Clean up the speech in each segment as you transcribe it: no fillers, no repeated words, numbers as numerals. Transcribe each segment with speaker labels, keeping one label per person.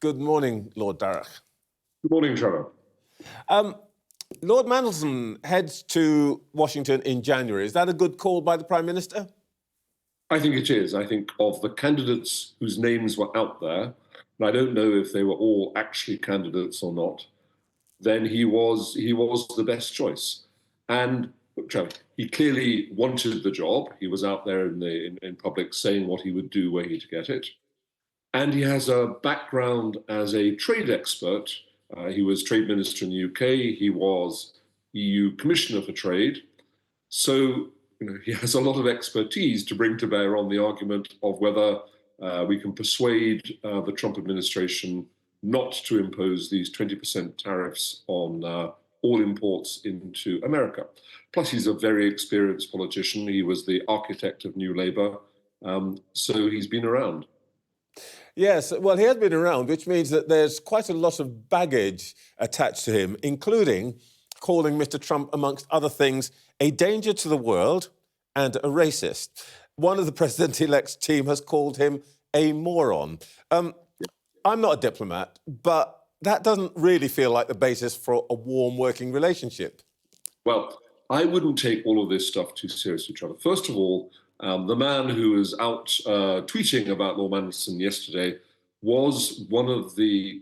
Speaker 1: Good morning, Lord Darroch.
Speaker 2: Good morning, Trevor.
Speaker 1: Lord Mandelson heads to Washington in January. Is that a good call by the Prime Minister?
Speaker 2: I think it is. I think of the candidates whose names were out there, and I don't know if they were all actually candidates or not, then he was the best choice. And Trevor, he clearly wanted the job. He was out there in public saying what he would do were he to get it. And he has a background as a trade expert. He was trade minister in the UK. He was EU Commissioner for Trade. So he has a lot of expertise to bring to bear on the argument of whether we can persuade the Trump administration not to impose these 20% tariffs on all imports into America. Plus, he's a very experienced politician. He was the architect of New Labour, so he's been around.
Speaker 1: Yes, well, he has been around, which means that there's quite a lot of baggage attached to him, including calling Mr. Trump, amongst other things, a danger to the world and a racist. One of the president-elect's team has called him a moron. I'm not a diplomat, but that doesn't really feel like the basis for a warm working relationship.
Speaker 2: Well, I wouldn't take all of this stuff too seriously, Trevor. First of all, the man who was out tweeting about Lord Mandelson yesterday was one of the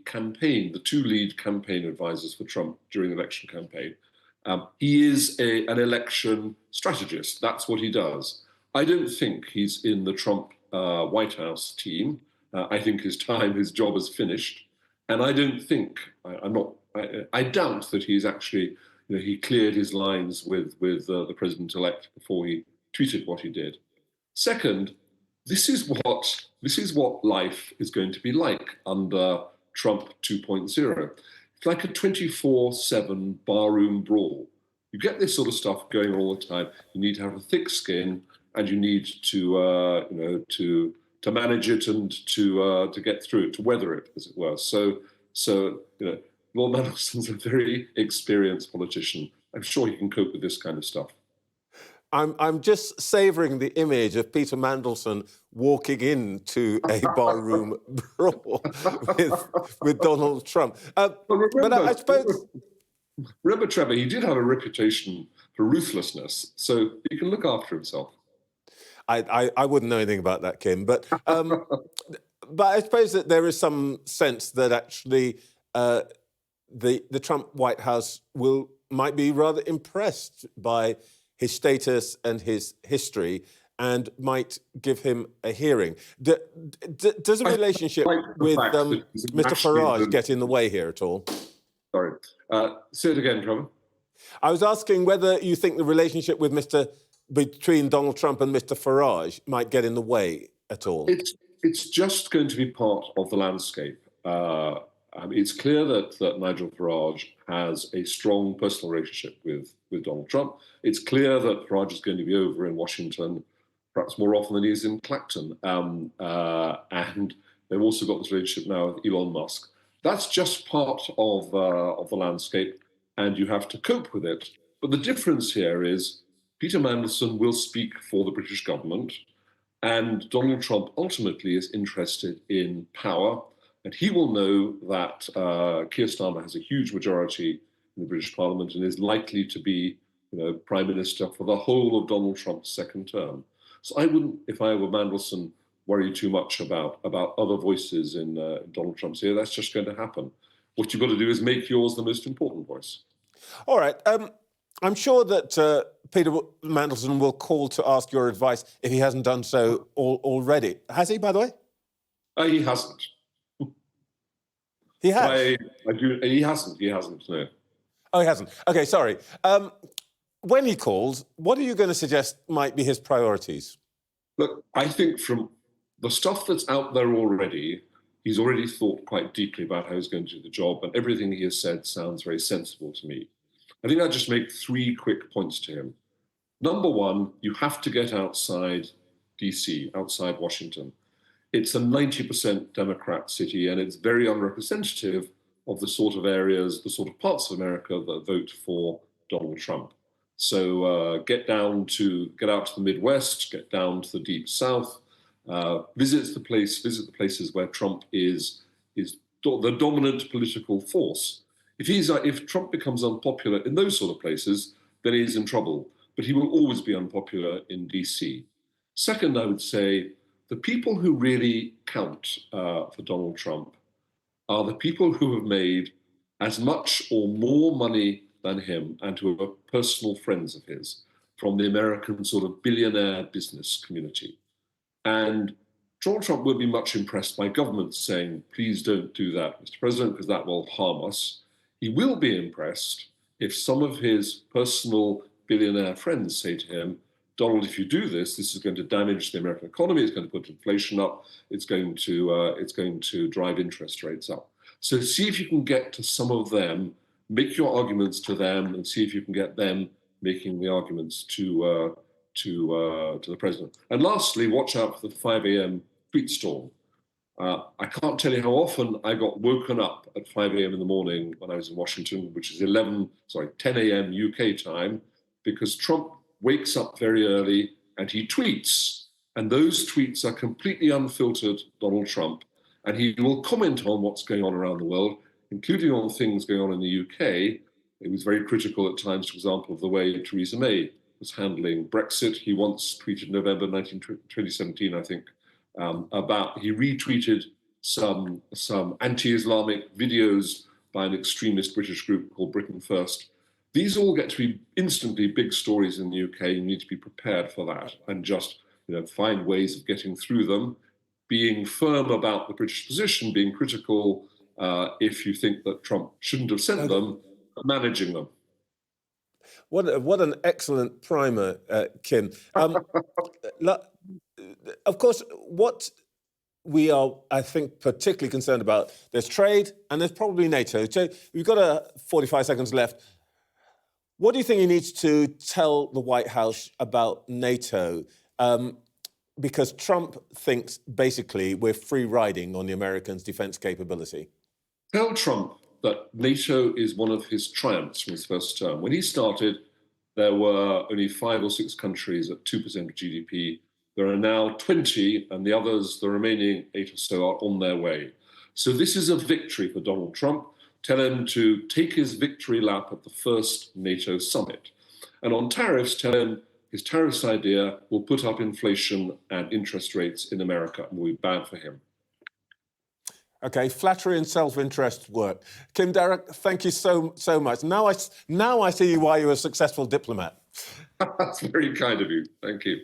Speaker 2: two lead campaign advisors for Trump during the election campaign. He is an election strategist. That's what he does. I don't think he's in the Trump White House team. I think his job is finished. And I don't think, I doubt that he's actually, he cleared his lines with the president-elect before he tweeted what he did. Second, this is what life is going to be like under Trump 2.0. It's like a 24/7 barroom brawl. You get this sort of stuff going all the time. You need to have a thick skin, and you need to to manage it and to get through it, to weather it, as it were. So Lord Mandelson's a very experienced politician. I'm sure he can cope with this kind of stuff.
Speaker 1: I'm just savouring the image of Peter Mandelson walking into a barroom brawl with Donald Trump. But I suppose...
Speaker 2: Remember, Trevor, he did have a reputation for ruthlessness, so he can look after himself.
Speaker 1: I wouldn't know anything about that, Kim, but I suppose that there is some sense that actually the Trump White House might be rather impressed by his status and his history, and might give him a hearing. Does a relationship with Mr. Farage get in the way here at all?
Speaker 2: Sorry. Say it again, Trevor.
Speaker 1: I was asking whether you think the relationship between Donald Trump and Mr. Farage might get in the way at all.
Speaker 2: It's just going to be part of the landscape. It's clear that Nigel Farage has a strong personal relationship with Donald Trump. It's clear that Farage is going to be over in Washington, perhaps more often than he is in Clacton. And they've also got this relationship now with Elon Musk. That's just part of the landscape, and you have to cope with it. But the difference here is Peter Mandelson will speak for the British government, and Donald Trump ultimately is interested in power. And he will know that Keir Starmer has a huge majority in the British Parliament and is likely to be, Prime Minister for the whole of Donald Trump's second term. So I wouldn't, if I were Mandelson, worry too much about other voices in Donald Trump's ear. That's just going to happen. What you've got to do is make yours the most important voice.
Speaker 1: All right. I'm sure that Peter Mandelson will call to ask your advice if he hasn't done so already. Has he, by the way?
Speaker 2: He hasn't.
Speaker 1: He has?
Speaker 2: He hasn't, no.
Speaker 1: Oh, he hasn't. OK, sorry. When he calls, what are you going to suggest might be his priorities?
Speaker 2: Look, I think from the stuff that's out there already, he's already thought quite deeply about how he's going to do the job, and everything he has said sounds very sensible to me. I think I'll just make 3 quick points to him. Number one, you have to get outside DC, outside Washington. It's a 90% Democrat city, and it's very unrepresentative of the sort of areas, the sort of parts of America that vote for Donald Trump. So get out to the Midwest, get down to the Deep South, visit the places where Trump is the dominant political force. If Trump becomes unpopular in those sort of places, then he's in trouble. But he will always be unpopular in DC. Second, I would say the people who really count for Donald Trump are the people who have made as much or more money than him and who are personal friends of his from the American sort of billionaire business community. And Donald Trump will be much impressed by governments saying, please don't do that, Mr. President, because that will harm us. He will be impressed if some of his personal billionaire friends say to him, Donald, if you do this, this is going to damage the American economy, it's going to put inflation up, it's going to drive interest rates up. So see if you can get to some of them, make your arguments to them, and see if you can get them making the arguments to the president. And lastly, watch out for the 5 a.m. tweet storm. I can't tell you how often I got woken up at 5 a.m. in the morning when I was in Washington, which is 10 a.m. UK time, because Trump wakes up very early and he tweets. And those tweets are completely unfiltered Donald Trump. And he will comment on what's going on around the world, including on things going on in the UK. He was very critical at times, for example, of the way Theresa May was handling Brexit. He once tweeted November 2017, I think, he retweeted some anti-Islamic videos by an extremist British group called Britain First. These all get to be instantly big stories in the UK. You need to be prepared for that and just find ways of getting through them, being firm about the British position, being critical if you think that Trump shouldn't have sent them, managing them.
Speaker 1: What an excellent primer, Kim. Of course, what we are, I think, particularly concerned about, there's trade and there's probably NATO. So we've got 45 seconds left. What do you think he needs to tell the White House about NATO? Because Trump thinks, basically, we're free riding on the Americans' defense capability.
Speaker 2: Tell Trump that NATO is one of his triumphs from his first term. When he started, there were only 5 or 6 countries at 2% of GDP. There are now 20, and the others, the remaining 8 or so, are on their way. So this is a victory for Donald Trump. Tell him to take his victory lap at the first NATO summit. And on tariffs, tell him his tariffs idea will put up inflation and interest rates in America and will be bad for him.
Speaker 1: Okay, flattery and self-interest work. Kim Darroch, thank you so much. Now I see why you're a successful diplomat.
Speaker 2: That's very kind of you. Thank you.